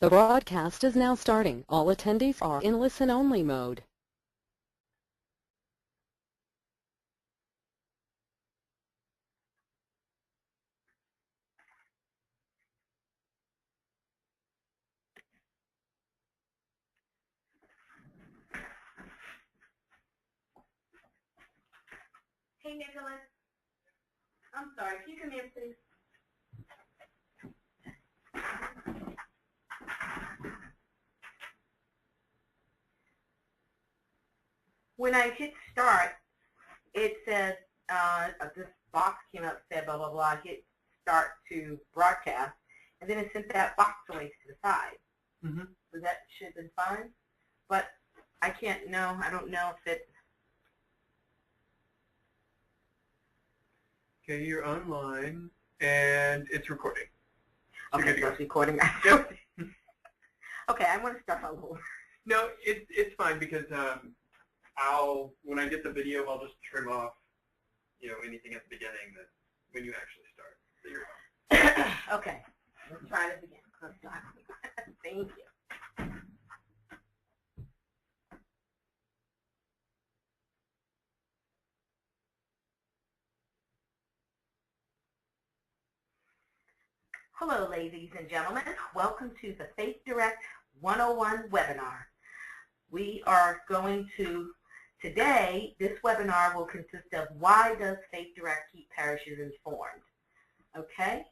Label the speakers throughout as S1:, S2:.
S1: The broadcast is now starting. All attendees are in listen-only mode.
S2: Hey, Nicholas. I'm sorry. Can you come here, please? When I hit start, it says, this box came up, said blah, blah, blah, hit start to broadcast, and then it sent that box away to the side.
S3: Mm-hmm.
S2: So that should have been fine. But I don't know if it...
S3: Okay, you're online, and it's recording. So
S2: Okay, so it's recording.
S3: Yep.
S2: Okay, I want to start all over.
S3: No, it's fine because when I get the video, I'll just trim off, anything at the beginning that when you actually start. So you're fine.
S2: Okay, let's try this again. Thank you. Hello, ladies and gentlemen. Welcome to the Faith Direct 101 webinar. We are going to, today, this webinar will consist of why does Faith Direct keep parishes informed? Okay?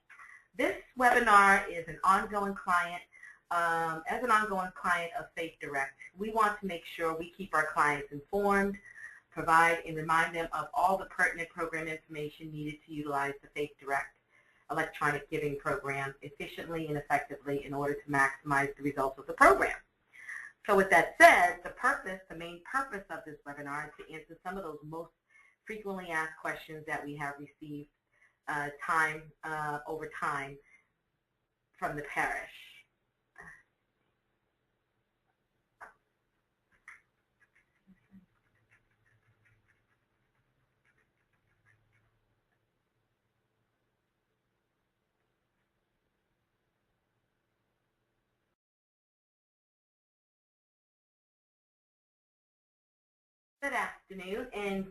S2: This webinar is an ongoing client. As an ongoing client of Faith Direct, we want to make sure we keep our clients informed, provide and remind them of all the pertinent program information needed to utilize the Faith Direct electronic giving program efficiently and effectively in order to maximize the results of the program. So with that said, the main purpose of this webinar is to answer some of those most frequently asked questions that we have received over time from the parish. Good afternoon, and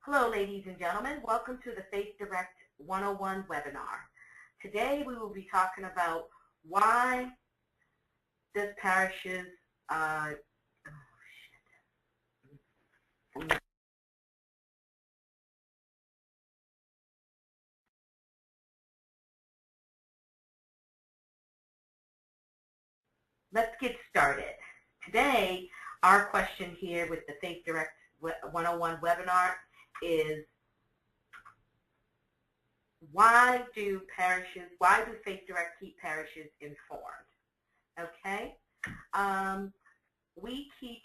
S2: hello, ladies and gentlemen. Welcome to the Faith Direct 101 webinar. Today we will be talking about why this parish's let's get started. Today, our question here with the Faith Direct 101 webinar is why do Faith Direct keep parishes informed? Okay? We keep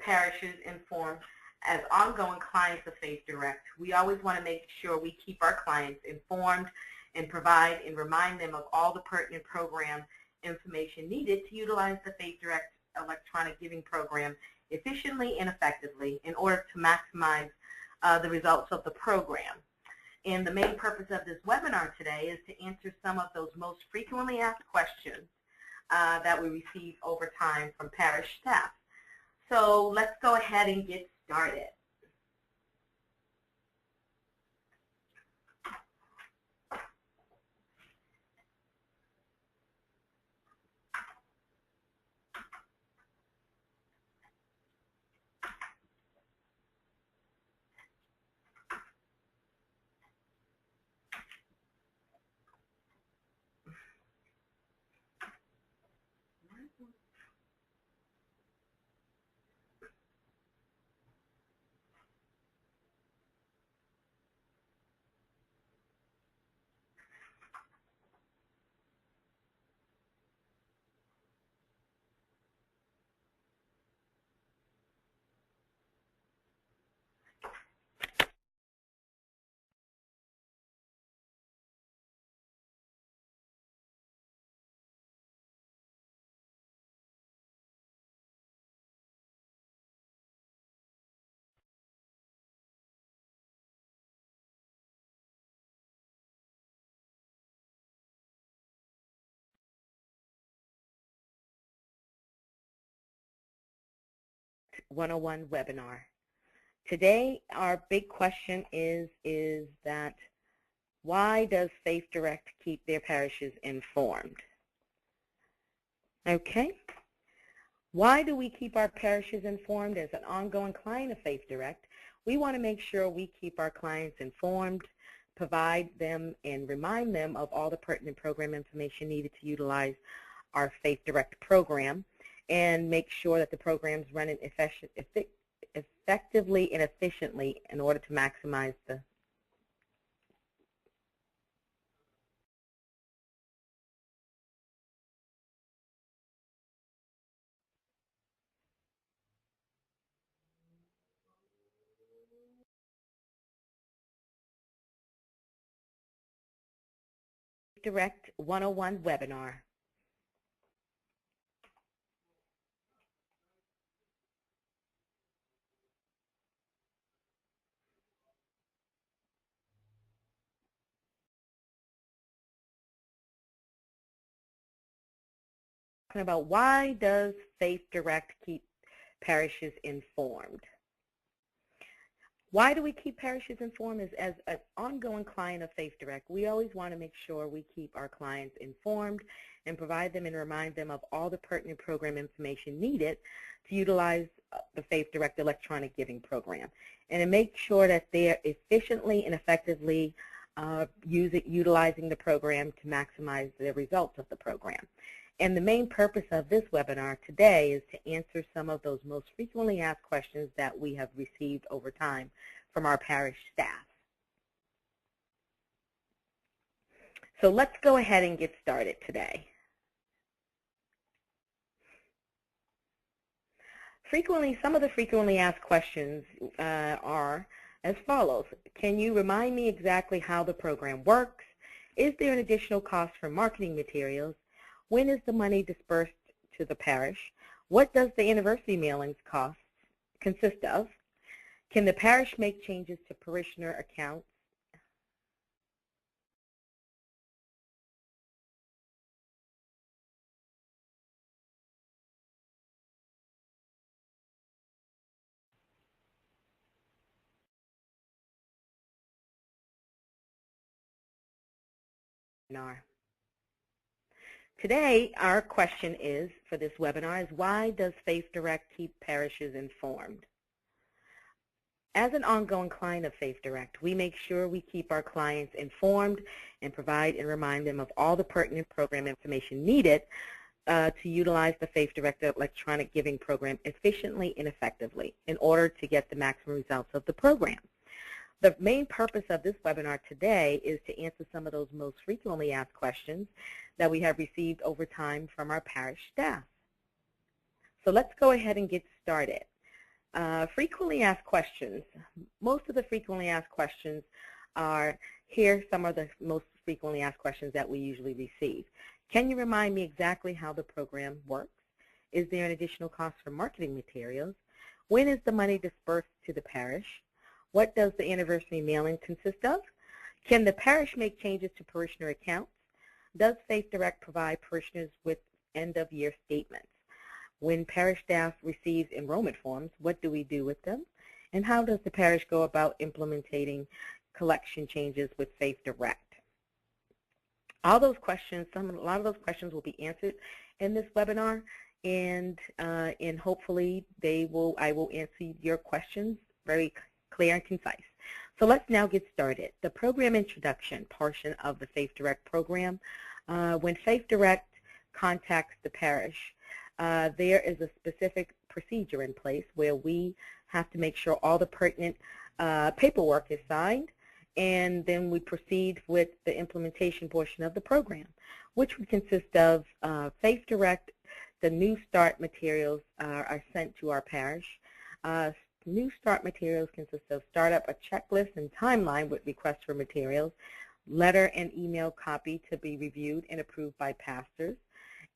S2: parishes informed as ongoing clients of Faith Direct. We always want to make sure we keep our clients informed and provide and remind them of all the pertinent program information needed to utilize the Faith Direct electronic giving program efficiently and effectively in order to maximize the results of the program. And the main purpose of this webinar today is to answer some of those most frequently asked questions that we receive over time from parish staff. So let's go ahead and get started. 101 webinar. Today, our big question is that why does Faith Direct keep their parishes informed? Okay. Why do we keep our parishes informed? As an ongoing client of Faith Direct, we want to make sure we keep our clients informed, provide them and remind them of all the pertinent program information needed to utilize our Faith Direct program, and make sure that the program's running effectively and efficiently in order to maximize the Direct 101 webinar. Talking about why does Faith Direct keep parishes informed? Why do we keep parishes informed? As an ongoing client of Faith Direct, we always want to make sure we keep our clients informed and provide them and remind them of all the pertinent program information needed to utilize the Faith Direct electronic giving program, and to make sure that they are efficiently and effectively utilizing the program to maximize the results of the program. And the main purpose of this webinar today is to answer some of those most frequently asked questions that we have received over time from our parish staff. So let's go ahead and get started today. Some of the frequently asked questions are as follows. Can you remind me exactly how the program works? Is there an additional cost for marketing materials? When is the money dispersed to the parish? What does the anniversary mailings cost consist of? Can the parish make changes to parishioner accounts? Today, our question is, for this webinar, is why does Faith Direct keep parishes informed? As an ongoing client of Faith Direct, we make sure we keep our clients informed and provide and remind them of all the pertinent program information needed to utilize the Faith Direct electronic giving program efficiently and effectively in order to get the maximum results of the program. The main purpose of this webinar today is to answer some of those most frequently asked questions that we have received over time from our parish staff. So let's go ahead and get started. Frequently asked questions. Most of the frequently asked questions are, here some of the most frequently asked questions that we usually receive. Can you remind me exactly how the program works? Is there an additional cost for marketing materials? When is the money dispersed to the parish? What does the anniversary mailing consist of? Can the parish make changes to parishioner accounts? Does Faith Direct provide parishioners with end-of-year statements? When parish staff receives enrollment forms, what do we do with them? And how does the parish go about implementing collection changes with Faith Direct? All those questions, a lot of those questions will be answered in this webinar, and hopefully I will answer your questions very clear and concise. So let's now get started. The program introduction portion of the Faith Direct program. When Faith Direct contacts the parish, there is a specific procedure in place where we have to make sure all the pertinent paperwork is signed, and then we proceed with the implementation portion of the program, which would consist of Faith Direct. The New Start materials are sent to our parish. New Start materials consist of startup, a checklist and timeline with requests for materials, letter and email copy to be reviewed and approved by pastors,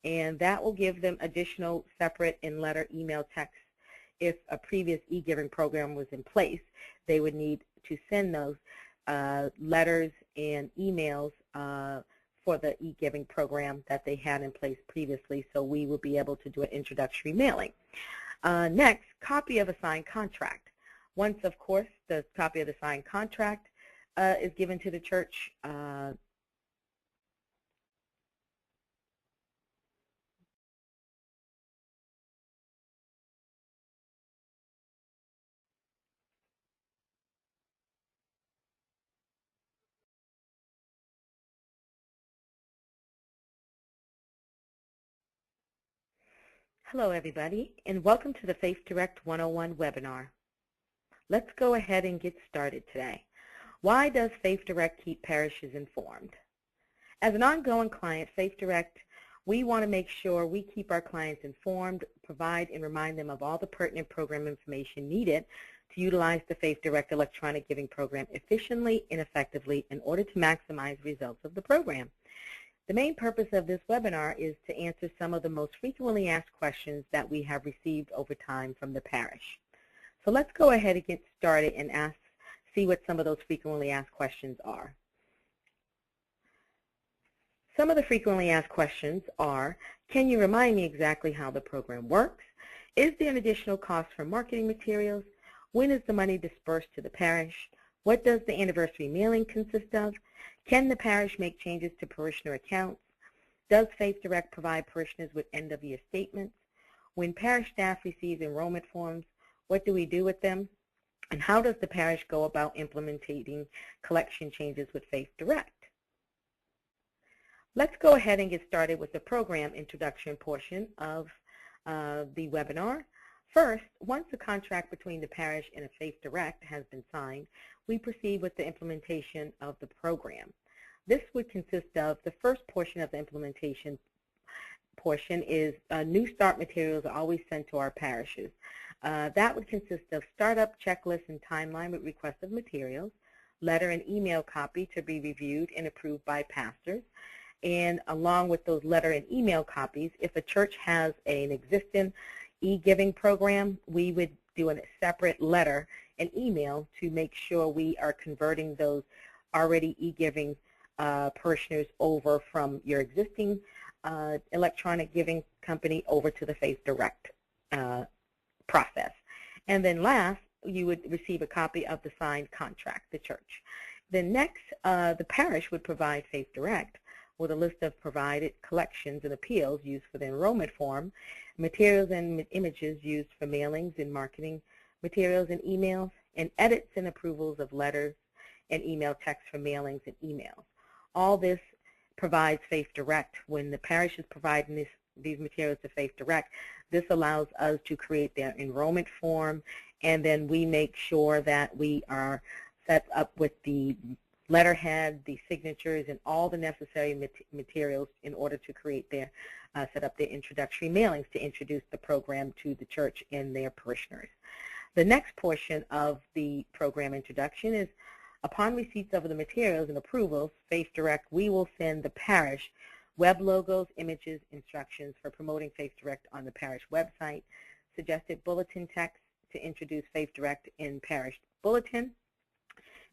S2: and that will give them additional separate and letter email text. If a previous e-giving program was in place, they would need to send those letters and emails for the e-giving program that they had in place previously, so we will be able to do an introductory mailing. Next, copy of a signed contract. Once, of course, the copy of the signed contract is given to the church, Hello, everybody, and welcome to the Faith Direct 101 webinar. Let's go ahead and get started today. Why does Faith Direct keep parishes informed? As an ongoing client, Faith Direct, we want to make sure we keep our clients informed, provide and remind them of all the pertinent program information needed to utilize the Faith Direct electronic giving program efficiently and effectively in order to maximize results of the program. The main purpose of this webinar is to answer some of the most frequently asked questions that we have received over time from the parish. So let's go ahead and get started and see what some of those frequently asked questions are. Some of the frequently asked questions are, can you remind me exactly how the program works? Is there an additional cost for marketing materials? When is the money dispersed to the parish? What does the anniversary mailing consist of? Can the parish make changes to parishioner accounts? Does Faith Direct provide parishioners with end-of-year statements? When parish staff receives enrollment forms, what do we do with them? And how does the parish go about implementing collection changes with Faith Direct? Let's go ahead and get started with the program introduction portion of the webinar. First, once the contract between the parish and a Faith Direct has been signed, we proceed with the implementation of the program. This would consist of the first portion of the implementation portion is new start materials are always sent to our parishes. That would consist of startup checklists and timeline with request of materials, letter and email copy to be reviewed and approved by pastors, and along with those letter and email copies, if a church has an existing e-giving program, we would do a separate letter and email to make sure we are converting those already e-giving parishioners over from your existing electronic giving company over to the Faith Direct process. And then last, you would receive a copy of the signed contract, the church. Then next, the parish would provide Faith Direct with a list of provided collections and appeals used for the enrollment form, materials and images used for mailings and marketing materials and emails, and edits and approvals of letters and email text for mailings and emails. All this provides Faith Direct. When the parish is providing these materials to Faith Direct, this allows us to create their enrollment form, and then we make sure that we are set up with the letterhead, the signatures, and all the necessary materials in order to create their, set up their introductory mailings to introduce the program to the church and their parishioners. The next portion of the program introduction is, upon receipts of the materials and approvals, Faith Direct, we will send the parish web logos, images, instructions for promoting Faith Direct on the parish website, suggested bulletin text to introduce Faith Direct in parish bulletin,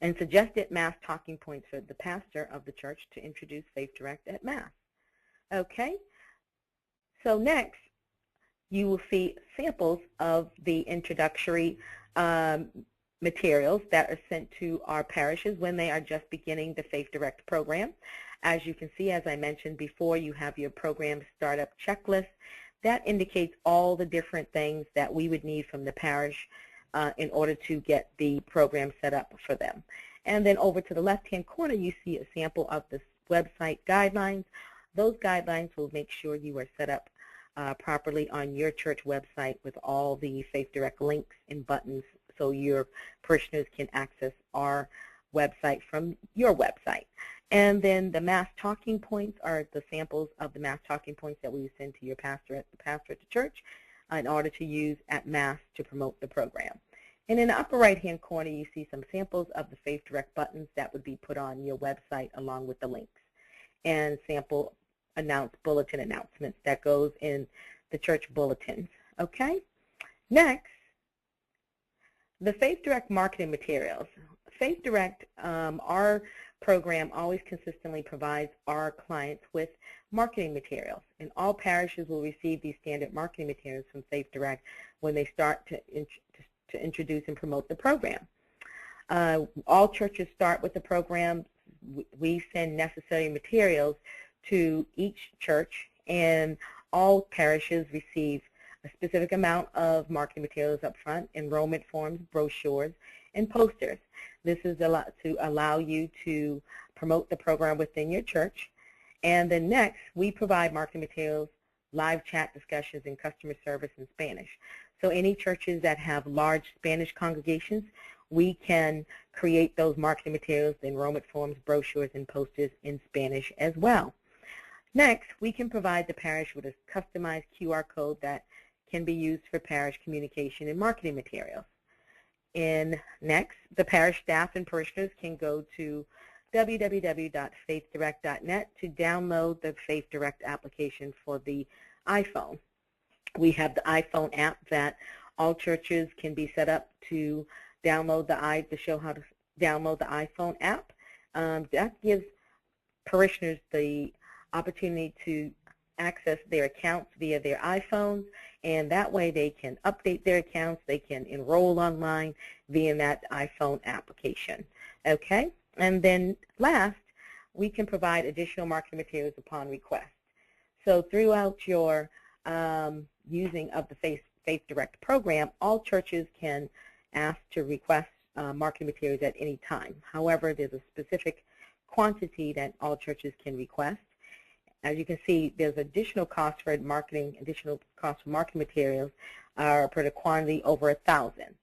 S2: and suggested Mass talking points for the pastor of the church to introduce Faith Direct at Mass. Okay, so next you will see samples of the introductory materials that are sent to our parishes when they are just beginning the Faith Direct program. As you can see, as I mentioned before, you have your program startup checklist. That indicates all the different things that we would need from the parish in order to get the program set up for them. And then over to the left-hand corner, you see a sample of the website guidelines. Those guidelines will make sure you are set up properly on your church website with all the Faith Direct links and buttons so your parishioners can access our website from your website. And then the Mass talking points are the samples of the Mass talking points that we send to your pastor at the church in order to use at Mass to promote the program. And in the upper right-hand corner, you see some samples of the Faith Direct buttons that would be put on your website along with the links, and sample bulletin announcements that goes in the church bulletins. Okay? Next, the Faith Direct marketing materials. Faith Direct, our program always consistently provides our clients with marketing materials, and all parishes will receive these standard marketing materials from Faith Direct when they start to introduce and promote the program. All churches start with the program. We send necessary materials to each church, and all parishes receive a specific amount of marketing materials up front: enrollment forms, brochures, and posters. This is to allow you to promote the program within your church. And then next, we provide marketing materials, live chat discussions, and customer service in Spanish. So any churches that have large Spanish congregations, we can create those marketing materials, the enrollment forms, brochures, and posters in Spanish as well. Next, we can provide the parish with a customized QR code that can be used for parish communication and marketing materials. And next, the parish staff and parishioners can go to www.faithdirect.net to download the Faith Direct application for the iPhone. We have the iPhone app that all churches can be set up to download to show how to download the iPhone app. That gives parishioners the opportunity to access their accounts via their iPhones, and that way they can update their accounts, they can enroll online via that iPhone application. Okay, and then last, we can provide additional marketing materials upon request. So throughout your using of the Faith Direct program, all churches can ask to request marketing materials at any time. However, there's a specific quantity that all churches can request. As you can see, there's additional cost for marketing materials for the quantity over 1,000.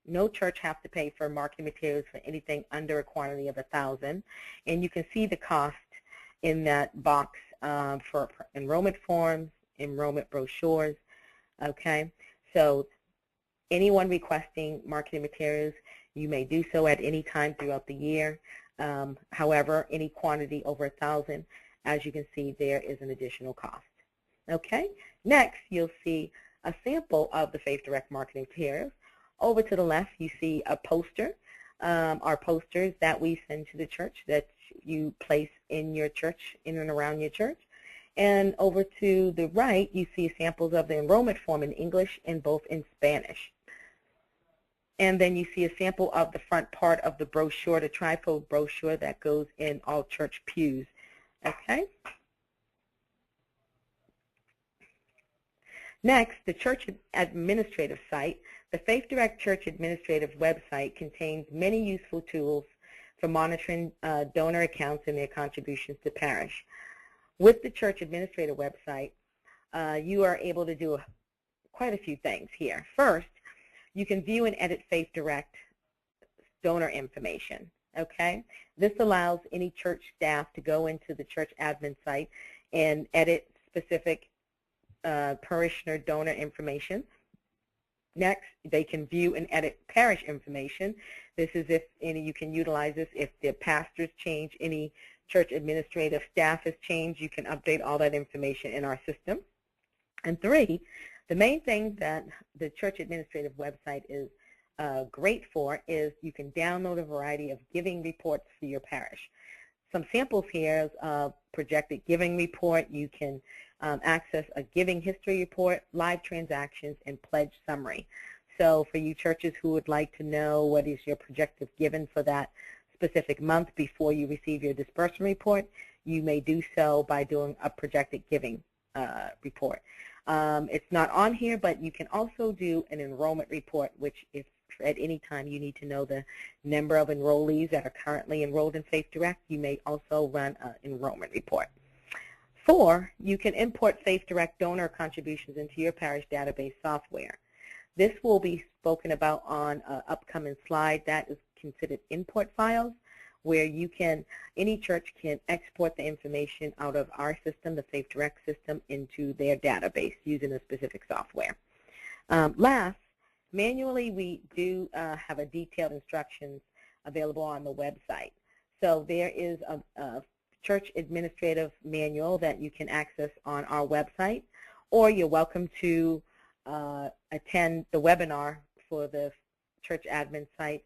S2: No church has to pay for marketing materials for anything under a quantity of 1,000, and you can see the cost in that box for enrollment forms, enrollment brochures. Okay, so anyone requesting marketing materials, you may do so at any time throughout the year. However, any quantity over 1,000, as you can see, there is an additional cost. Okay, next you'll see a sample of the Faith Direct marketing materials. Over to the left, you see a poster, our posters that we send to the church that you place in your church, in and around your church. And over to the right, you see samples of the enrollment form in English and both in Spanish. And then you see a sample of the front part of the brochure, the trifold brochure that goes in all church pews. Okay. Next, the church administrative site. The Faith Direct Church Administrative website contains many useful tools for monitoring donor accounts and their contributions to parish. With the church administrative website, you are able to do quite a few things here. First, you can view and edit Faith Direct donor information. Okay, this allows any church staff to go into the church admin site and edit specific parishioner donor information. Next, they can view and edit parish information. This is if you can utilize this if the pastors change, any church administrative staff has changed, you can update all that information in our system. And three, the main thing that the church administrative website is great for is you can download a variety of giving reports for your parish. Some samples here is a projected giving report. You can access a giving history report, live transactions, and pledge summary. So for you churches who would like to know what is your projected giving for that specific month before you receive your disbursement report, you may do so by doing a projected giving report. It's not on here, but you can also do an enrollment report, which if at any time you need to know the number of enrollees that are currently enrolled in Faith Direct, you may also run an enrollment report. 4, you can import Faith Direct donor contributions into your parish database software. This will be spoken about on an upcoming slide. That is considered import files, where you can, any church can export the information out of our system, the Faith Direct system, into their database using a specific software. Last, manually we do have a detailed instructions available on the website. So there is a church administrative manual that you can access on our website, or you're welcome to attend the webinar for the church admin site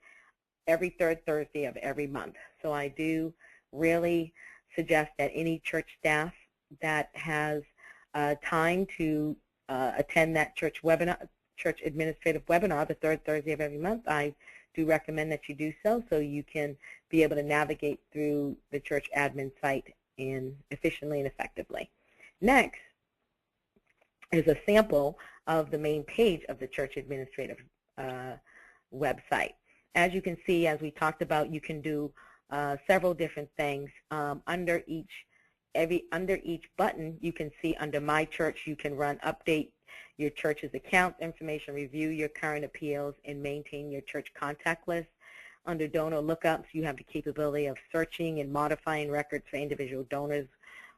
S2: every third Thursday of every month. So I do really suggest that any church staff that has time to attend that church webinar, church administrative webinar, the third Thursday of every month, I do recommend that you do so you can be able to navigate through the church admin site efficiently and effectively. Next is a sample of the main page of the church administrative website. As you can see, as we talked about, you can do several different things. Under each button, you can see under My Church, you can update your church's account information, review your current appeals, and maintain your church contact list. Under donor lookups, you have the capability of searching and modifying records for individual donors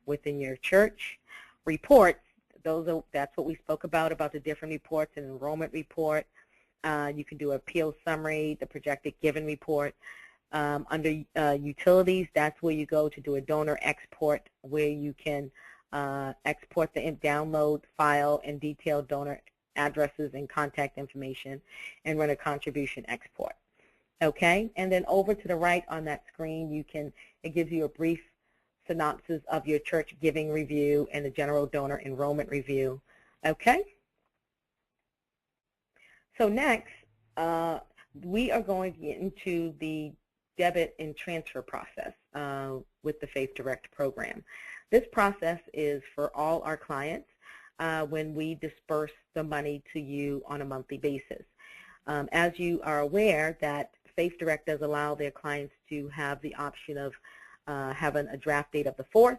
S2: within your church. Reports, that's what we spoke about the different reports, an enrollment report. You can do appeal summary, the projected given report. Under utilities, that's where you go to do a donor export, where you can export the download file and detailed donor addresses and contact information and run a contribution export. Okay, and then over to the right on that screen, it gives you a brief synopsis of your church giving review and the general donor enrollment review. Okay, so next we are going to get into the debit and transfer process with the Faith Direct program. This process is for all our clients when we disperse the money to you on a monthly basis. As you are aware, that Faith Direct does allow their clients to have the option of having a draft date of the 4th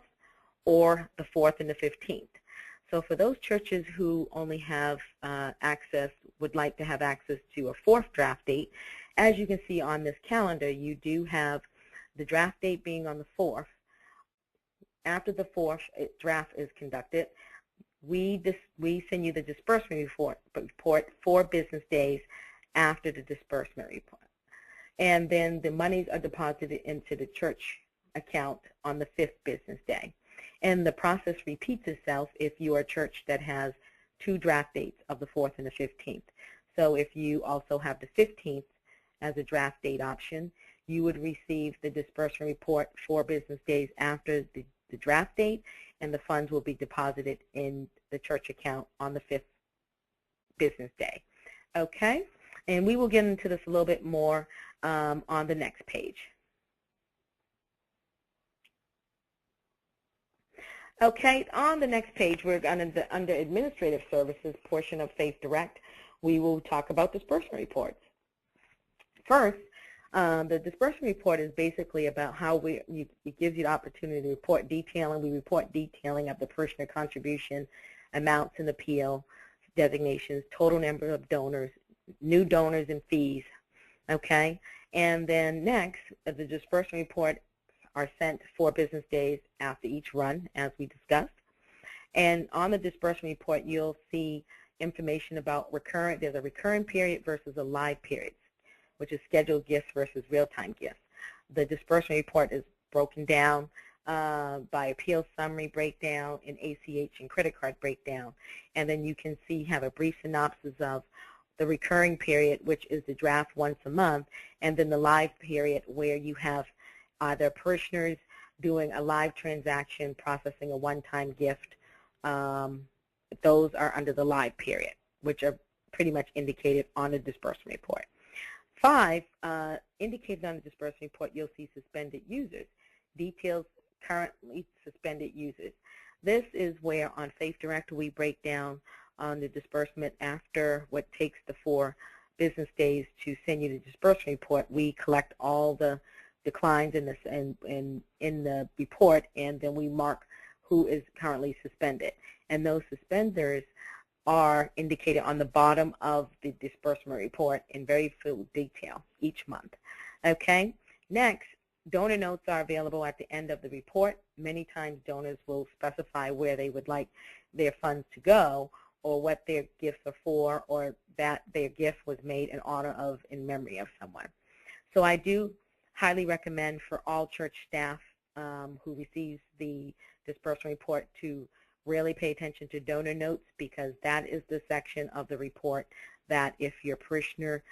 S2: or the 4th and the 15th. So for those churches who only have would like to have access to a 4th draft date, as you can see on this calendar, you do have the draft date being on the 4th. After the 4th draft is conducted, we send you the disbursement report 4 business days after the disbursement report. And then the monies are deposited into the church account on the 5th business day. And the process repeats itself if you are a church that has 2 draft dates of the 4th and the 15th. So if you also have the 15th as a draft date option, you would receive the disbursement report 4 business days after the draft date, and the funds will be deposited in the church account on the 5th business day. Okay, and we will get into this a little bit more on the next page. Okay, on the next page, we're under Administrative Services portion of Faith Direct. We will talk about disbursement reports. First, the disbursement report is basically about how it gives you the opportunity to report detailing. We report detailing of the parishioner contribution, amounts and appeal, designations, total number of donors, new donors and fees. Okay, and then next, the disbursement report are sent 4 business days after each run, as we discussed. And on the disbursement report, you'll see information about there's a recurring period versus a live period, which is scheduled gifts versus real-time gifts. The disbursement report is broken down by appeal summary breakdown and ACH and credit card breakdown. And then you can have a brief synopsis of the recurring period, which is the draft once a month, and then the live period where you have either parishioners doing a live transaction, processing a one-time gift. Those are under the live period, which are pretty much indicated on the disbursement report. 5, indicated on the disbursement report, you'll see suspended users. Details currently suspended users. This is where on Faith Direct we break down on the disbursement after what takes the 4 business days to send you the disbursement report. We collect all the declines in the report, and then we mark who is currently suspended. And those suspenders are indicated on the bottom of the disbursement report in very full detail each month. Okay, next, donor notes are available at the end of the report. Many times donors will specify where they would like their funds to go, or what their gifts are for, or that their gift was made in honor of, in memory of someone. So I do highly recommend for all church staff who receives the disbursement report to really pay attention to donor notes, because that is the section of the report that if your parishioner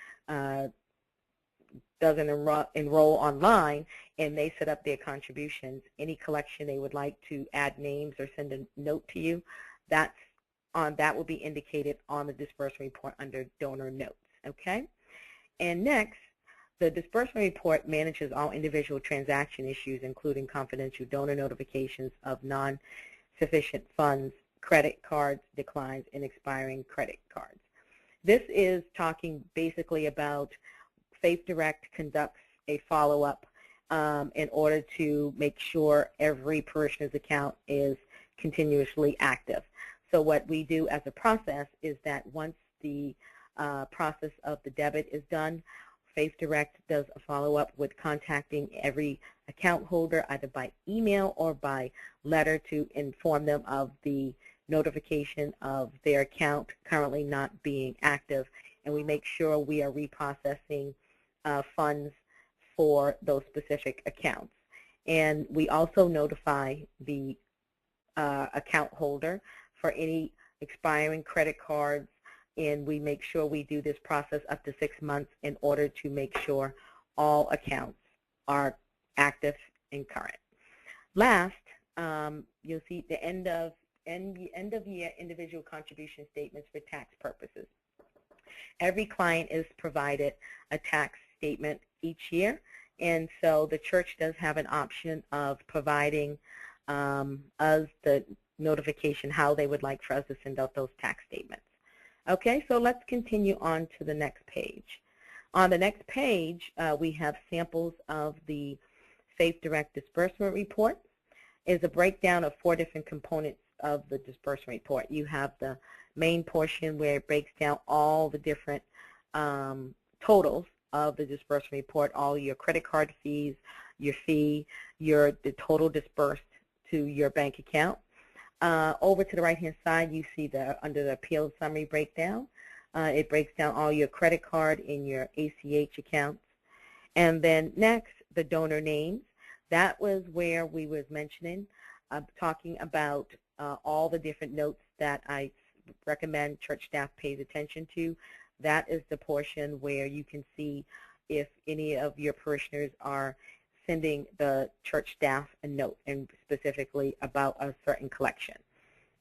S2: doesn't enroll online and they set up their contributions, any collection they would like to add names or send a note to you, that will be indicated on the disbursement report under donor notes. Okay? And next, the disbursement report manages all individual transaction issues, including confidential donor notifications of non-sufficient funds, credit cards, declines, and expiring credit cards. This is talking basically about Faith Direct conducts a follow-up in order to make sure every parishioner's account is continuously active. So what we do as a process is that once the process of the debit is done, Faith Direct does a follow-up with contacting every account holder either by email or by letter to inform them of the notification of their account currently not being active, and we make sure we are reprocessing funds for those specific accounts. And we also notify the account holder for any expiring credit cards, and we make sure we do this process up to 6 months in order to make sure all accounts are active and current. Last, you'll see the end of year individual contribution statements for tax purposes. Every client is provided a tax statement each year, and so the church does have an option of providing us the notification how they would like for us to send out those tax statements. Okay, so let's continue on to the next page. On the next page, we have samples of the Faith Direct disbursement report. It's a breakdown of 4 different components of the disbursement report. You have the main portion where it breaks down all the different totals of the disbursement report, all your credit card fees, your fee, the total disbursed to your bank account. Over to the right-hand side, you see under the appeal summary breakdown. It breaks down all your credit card and your ACH accounts. And then next, the donor names. That was where we was mentioning, talking about all the different notes that I recommend church staff pays attention to. That is the portion where you can see if any of your parishioners are sending the church staff a note, and specifically about a certain collection.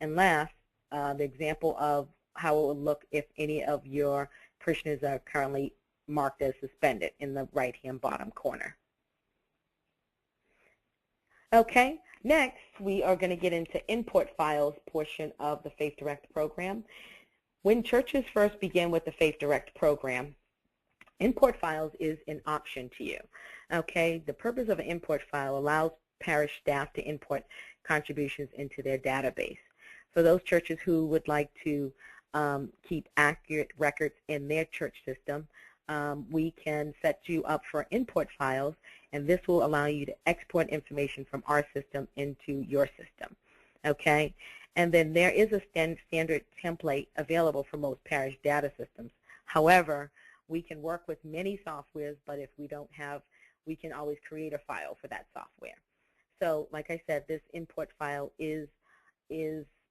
S2: And last, the example of how it would look if any of your parishioners are currently marked as suspended in the right-hand bottom corner. Okay, next we are going to get into import files portion of the Faith Direct program. When churches first begin with the Faith Direct program, import files is an option to you. Okay, the purpose of an import file allows parish staff to import contributions into their database. For those churches who would like to keep accurate records in their church system, we can set you up for import files, and this will allow you to export information from our system into your system. Okay, and then there is a standard template available for most parish data systems. However, we can work with many softwares, but if we don't have, we can always create a file for that software. So like I said, this import file is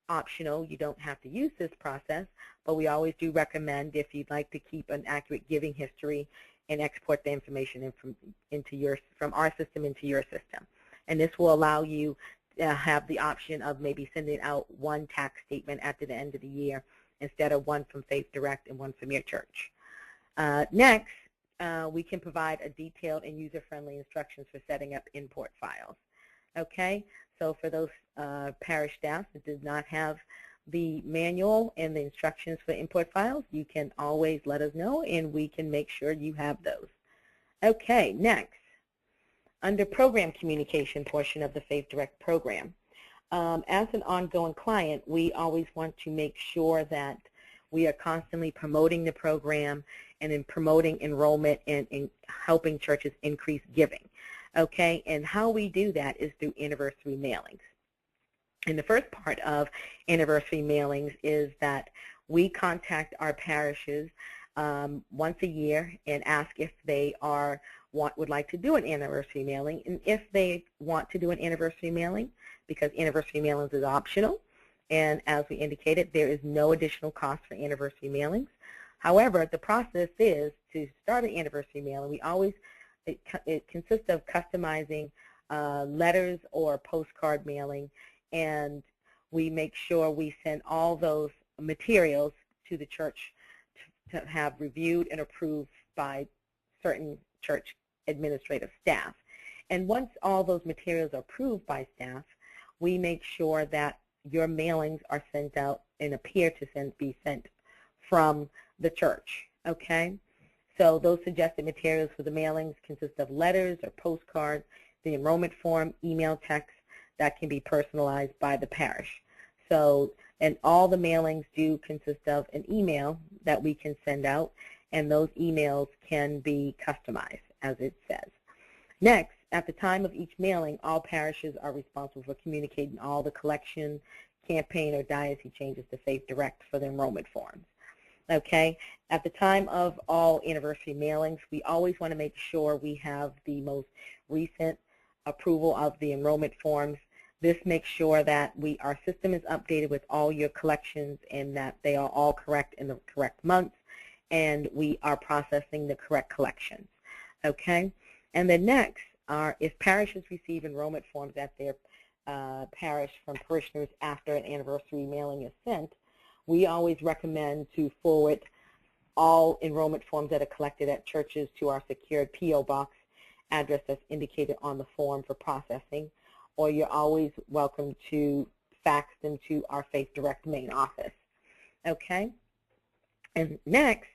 S2: optional. You don't have to use this process, but we always do recommend, if you'd like to keep an accurate giving history, and export the information from our system into your system. And this will allow you to have the option of maybe sending out one tax statement at the end of the year instead of one from Faith Direct and one from your church. Next, we can provide a detailed and user-friendly instructions for setting up import files. Okay, so for those parish staff that does not have the manual and the instructions for import files, you can always let us know and we can make sure you have those. Okay, next, under program communication portion of the Faith Direct program, as an ongoing client, we always want to make sure that we are constantly promoting the program and in promoting enrollment and in helping churches increase giving. Okay, and how we do that is through anniversary mailings. And the first part of anniversary mailings is that we contact our parishes once a year and ask if they would like to do an anniversary mailing. And if they want to do an anniversary mailing, because anniversary mailings is optional, and as we indicated, there is no additional cost for anniversary mailings. However, the process is to start an anniversary mailing. It consists of customizing letters or postcard mailing, and we make sure we send all those materials to the church to have reviewed and approved by certain church administrative staff. And once all those materials are approved by staff, we make sure that your mailings are sent out and appear to be sent from the church, okay? So those suggested materials for the mailings consist of letters or postcards, the enrollment form, email text that can be personalized by the parish. So, and all the mailings do consist of an email that we can send out, and those emails can be customized, as it says. Next, at the time of each mailing, all parishes are responsible for communicating all the collection, campaign, or diocese changes to Faith Direct for the enrollment forms. Okay, at the time of all anniversary mailings, we always want to make sure we have the most recent approval of the enrollment forms. This makes sure that our system is updated with all your collections and that they are all correct in the correct months, and we are processing the correct collections. Okay, and then next are if parishes receive enrollment forms at their parish from parishioners after an anniversary mailing is sent, we always recommend to forward all enrollment forms that are collected at churches to our secured P.O. box address that's indicated on the form for processing, or you're always welcome to fax them to our Faith Direct main office. Okay? And next,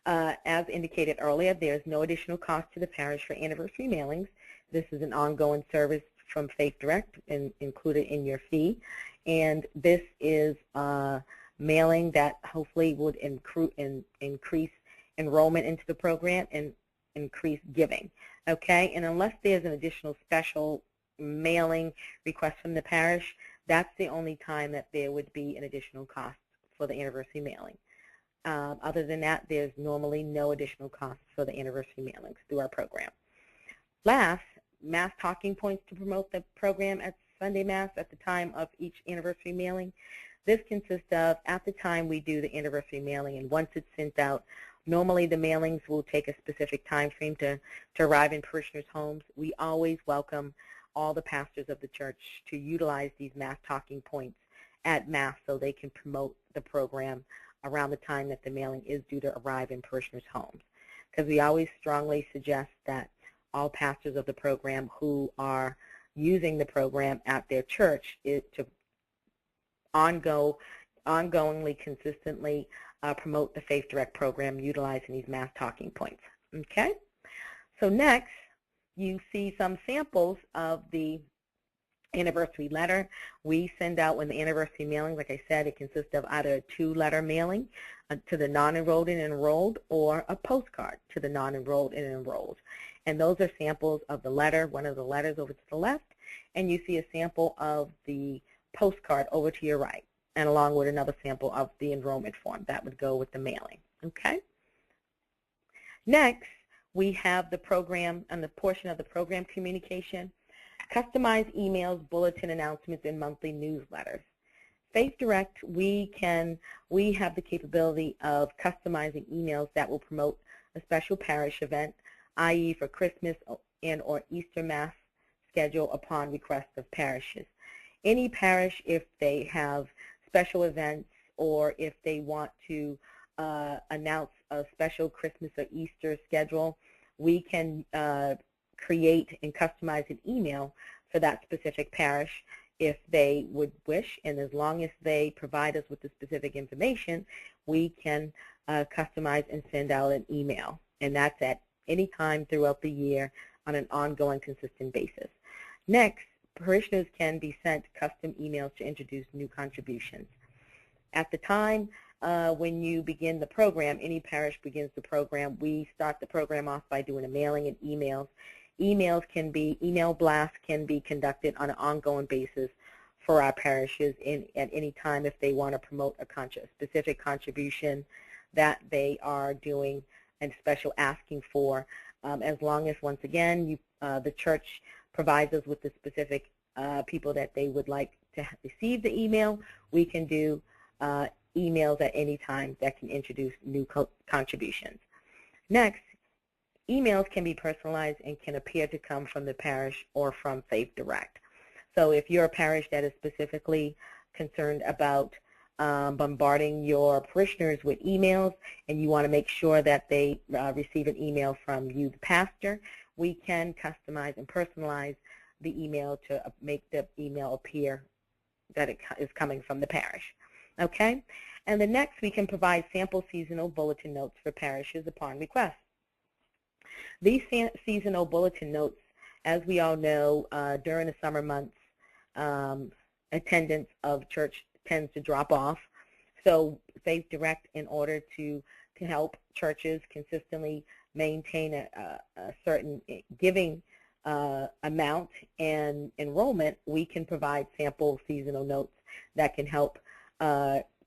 S2: as indicated earlier, there's no additional cost to the parish for anniversary mailings. This is an ongoing service from Faith Direct and included in your fee. And this is mailing that hopefully would increase enrollment into the program and increase giving. Okay, and unless there's an additional special mailing request from the parish, that's the only time that there would be an additional cost for the anniversary mailing. Other than that, there's normally no additional cost for the anniversary mailings through our program. Last, Mass talking points to promote the program at Sunday Mass at the time of each anniversary mailing. This consists of, at the time we do the anniversary mailing and once it's sent out, normally the mailings will take a specific time frame to arrive in parishioners' homes. We always welcome all the pastors of the church to utilize these Mass talking points at Mass so they can promote the program around the time that the mailing is due to arrive in parishioners' homes. Because we always strongly suggest that all pastors of the program who are using the program at their church is to ongoingly, consistently promote the Faith Direct program utilizing these Mass talking points. Okay? So next, you see some samples of the anniversary letter we send out when the anniversary mailing, like I said, it consists of either a 2-letter mailing to the non-enrolled and enrolled or a postcard to the non-enrolled and enrolled. And those are samples of the letter, one of the letters over to the left, and you see a sample of the postcard over to your right, and along with another sample of the enrollment form that would go with the mailing. Okay? Next, we have the program and the portion of the program communication. Customized emails, bulletin announcements, and monthly newsletters. Faith Direct, we have the capability of customizing emails that will promote a special parish event, i.e. for Christmas and or Easter Mass schedule upon request of parishes. Any parish, if they have special events or if they want to announce a special Christmas or Easter schedule, we can create and customize an email for that specific parish if they would wish, and as long as they provide us with the specific information, we can customize and send out an email, and that's at any time throughout the year on an ongoing, consistent basis. Next, parishioners can be sent custom emails to introduce new contributions. At the time when you begin the program, any parish begins the program, we start the program off by doing a mailing and emails. Email blasts can be conducted on an ongoing basis for our parishes at any time if they want to promote a specific contribution that they are doing and special asking for, as long as, once again, the church provides us with the specific people that they would like to receive the email. We can do emails at any time that can introduce new contributions. Next, emails can be personalized and can appear to come from the parish or from Faith Direct. So if you're a parish that is specifically concerned about bombarding your parishioners with emails and you want to make sure that they receive an email from you, the pastor, we can customize and personalize the email to make the email appear that it is coming from the parish. Okay? And the next, we can provide sample seasonal bulletin notes for parishes upon request. These seasonal bulletin notes, as we all know, during the summer months, attendance of church tends to drop off. So Faith Direct, in order to help churches consistently maintain a certain giving amount and enrollment, we can provide sample seasonal notes that can help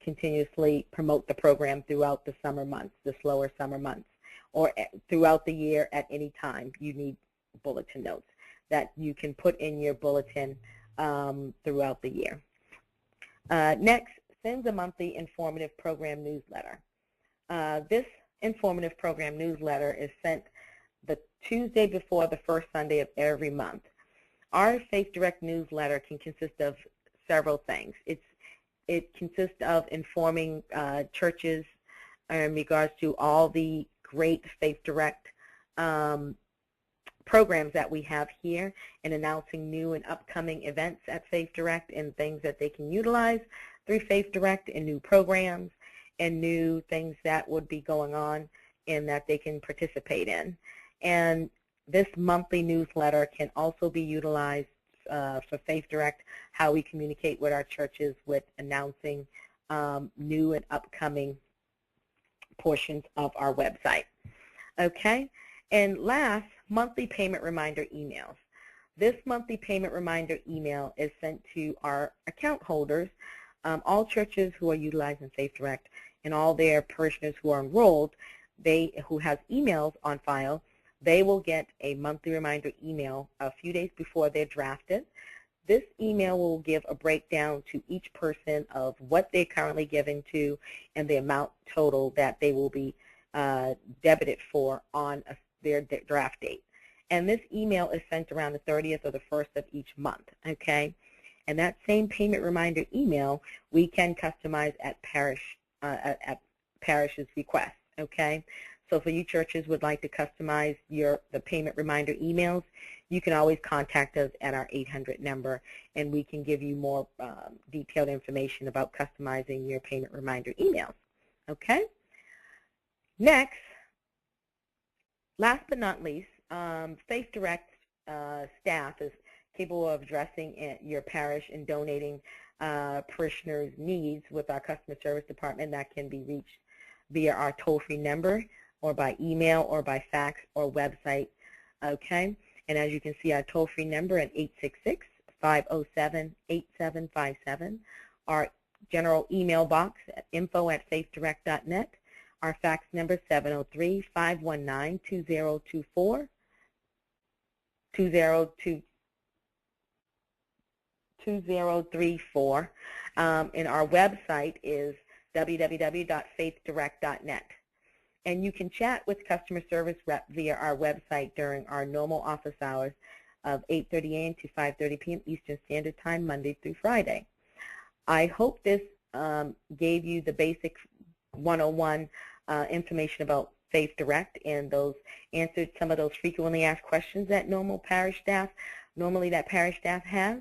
S2: continuously promote the program throughout the summer months, the slower summer months, or throughout the year at any time. You need bulletin notes that you can put in your bulletin throughout the year. Next, sends a monthly informative program newsletter. This informative program newsletter is sent the Tuesday before the first Sunday of every month. Our Faith Direct newsletter can consist of several things. It consists of informing churches in regards to all the great Faith Direct programs that we have here, and announcing new and upcoming events at Faith Direct and things that they can utilize through Faith Direct, and new programs and new things that would be going on and that they can participate in. And this monthly newsletter can also be utilized for Faith Direct, how we communicate with our churches with announcing new and upcoming portions of our website. Okay, and last, monthly payment reminder emails. This monthly payment reminder email is sent to our account holders, all churches who are utilizing Faith Direct, and all their parishioners who are enrolled, who has emails on file. They will get a monthly reminder email a few days before they're drafted. This email will give a breakdown to each person of what they're currently giving to and the amount total that they will be debited for on their draft date. And this email is sent around the 30th or the 1st of each month, okay? And that same payment reminder email we can customize at parish's request, okay? So if you churches would like to customize the payment reminder emails, you can always contact us at our 800 number, and we can give you more detailed information about customizing your payment reminder emails, okay? Next, last but not least, Faith Direct staff is capable of addressing your parish and donating parishioners' needs with our customer service department that can be reached via our toll-free number, or by email, or by fax, or website, okay? And as you can see, our toll-free number at 866-507-8757, our general email box at info@faithdirect.net, our fax number 703-519-2024, 2034, and our website is www.faithdirect.net. And you can chat with customer service rep via our website during our normal office hours of 8:30 a.m. to 5:30 p.m. Eastern Standard Time, Monday through Friday. I hope this gave you the basic 101 information about Faith Direct, and those answered some of those frequently asked questions that normally that parish staff has.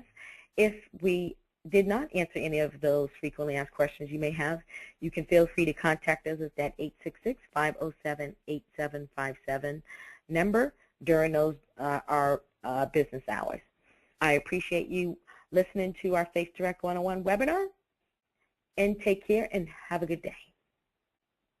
S2: If we did not answer any of those frequently asked questions you may have, you can feel free to contact us at that 866-507-8757 number during those our business hours. I appreciate you listening to our Faith Direct 101 webinar, and take care and have a good day.